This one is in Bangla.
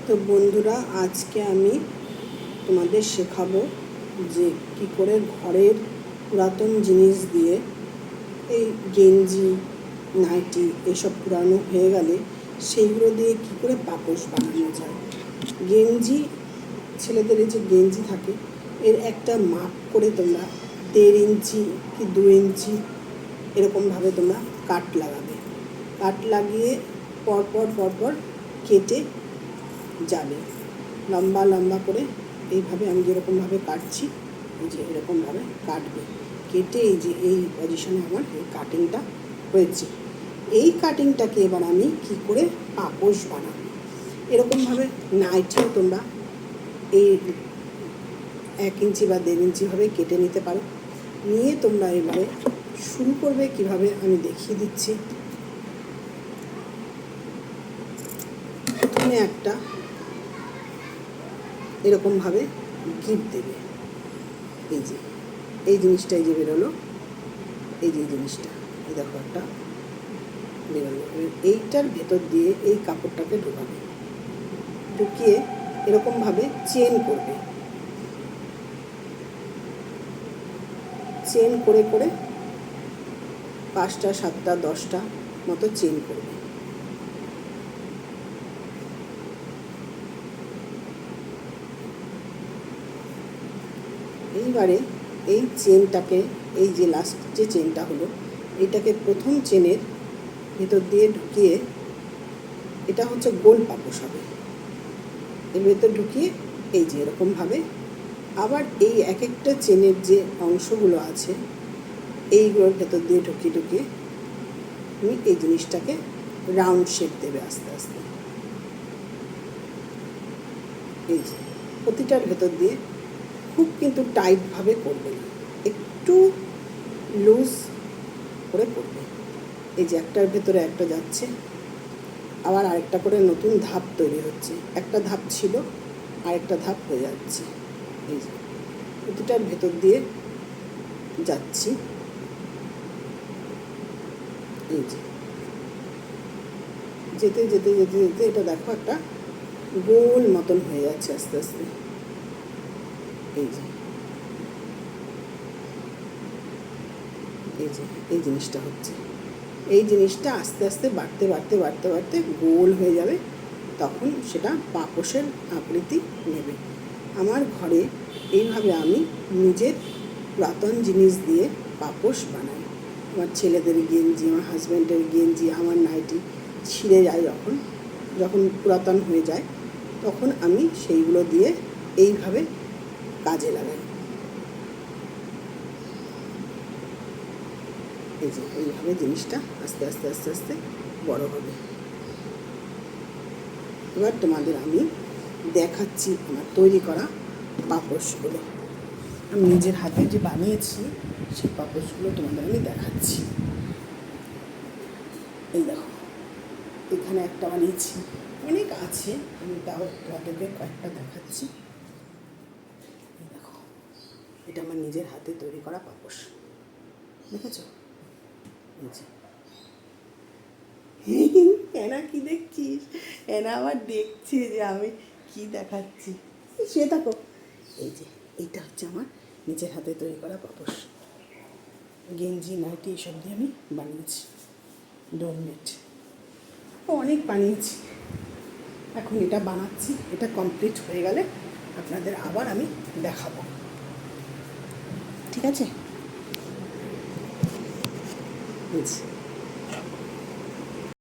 তো বন্ধুরা, আজকে আমি তোমাদের শেখাবো যে কি করে ঘরের পুরাতন জিনিস দিয়ে এই গেঞ্জি, নাইটি এসব পুরানো হয়ে গেলে সেইগুলো দিয়ে কি করে পাপোশ বানানো যায়। গেঞ্জি, ছেলেদের যে গেঞ্জি থাকে এর একটা মাপ করে তোমরা 1.5 ইঞ্চি কি 2 ইঞ্চি এরকমভাবে তোমরা কাট লাগাবে। কাট লাগিয়ে পরপর কেটে যাবে, লম্বা লম্বা করে। এইভাবে আমি যেরকমভাবে কাটছি, এই যে এরকমভাবে কাটবে। কেটে এই যে এই পজিশনে আমার এই কাটিংটা হয়েছে। এই কাটিংটাকে এবার আমি কি করে পাপোশ বানাবো। এরকমভাবে নাইটিও তোমরা এই 1 ইঞ্চি বা 1.5 ইঞ্চিভাবে কেটে নিতে পারো। নিয়ে তোমরা এবারে শুরু করবে কিভাবে আমি দেখিয়ে দিচ্ছি। প্রথমে একটা এরকমভাবে গিট দেবে। এই যে এই জিনিসটা এই যে বেরোলো, এই যে জিনিসটা এই দেখো একটা বেরোলো। এইটার ভেতর দিয়ে এই কাপড়টাকে ঢোকাবে, ঢুকিয়ে এরকমভাবে চেন করবে। চেন করে করে 5টা 7টা 10টা মতো চেন করবে। এইবারে এই চেনটাকে, এই যে লাস্ট যে চেনটা হলো, এটাকে প্রথম চেনের ভেতর দিয়ে ঢুকিয়ে, এটা হচ্ছে গোল পাপোশ হবে, এর ভেতর ঢুকিয়ে এই যে এরকমভাবে আবার এই এক একটা চেনের যে অংশগুলো আছে এইগুলোর ভেতর দিয়ে ঢুকিয়ে তুমি এই জিনিসটাকে রাউন্ড শেপ দেবে আস্তে আস্তে। এই যে প্রতিটার ভেতর দিয়ে খুব কিন্তু টাইটভাবে করবে না, একটু লুজ করে করবে। এই যে একটার ভেতরে একটা যাচ্ছে, আবার আরেকটা করে নতুন ধাপ তৈরি হচ্ছে। একটা ধাপ ছিল, আরেকটা ধাপ হয়ে যাচ্ছে। এই যে প্রতিটার ভেতর দিয়ে যাচ্ছি। এই যে যেতে যেতে যেতে যেতে এটা দেখো একটা গোল মতন হয়ে যাচ্ছে আস্তে আস্তে। এই যে এই যে এই জিনিসটা হচ্ছে, এই জিনিসটা আস্তে আস্তে বাড়তে বাড়তে বাড়তে বাড়তে গোল হয়ে যাবে, তখন সেটা পাপোশের আকৃতি নেবে। আমার ঘরে এইভাবে আমি নিজের পুরাতন জিনিস দিয়ে পাপোশ বানাই। আমার ছেলেদের গেঞ্জি, আমার হাজব্যান্ডের গেঞ্জি, আমার নাইটি ছিঁড়ে যায় যখন পুরাতন হয়ে যায়, তখন আমি সেইগুলো দিয়ে এইভাবে কাজে লাগাই। এই যে এইভাবে জিনিসটা আস্তে আস্তে আস্তে আস্তে বড় হবে। এবার তোমাদের আমি দেখাচ্ছি আমার তৈরি করা পাপোশগুলো। আমি নিজের হাতে যে বানিয়েছি সেই পাপোশগুলো তোমাদের আমি দেখাচ্ছি। এই দেখো, এখানে একটা বানিয়েছি, অনেক আছে, আমি তাও তোমাদেরকে কয়েকটা দেখাচ্ছি। এই দেখো, এটা আমার নিজের হাতে তৈরি করা পাপোশ, দেখেছ? এনা কি দেখছিস? এনা আবার দেখছে যে আমি কি দেখাচ্ছি। সে দেখো, এই যে এইটা হচ্ছে আমার নিজের হাতে তৈরি করা পাপোশ। গেঞ্জি, নাইটি এসব দিয়ে আমি বানিয়েছি। ডোরমেট অনেক বানিয়েছি, এখন এটা বানাচ্ছি। এটা কমপ্লিট হয়ে গেলে আপনাদের আবার আমি দেখাবো, ঠিক আছে?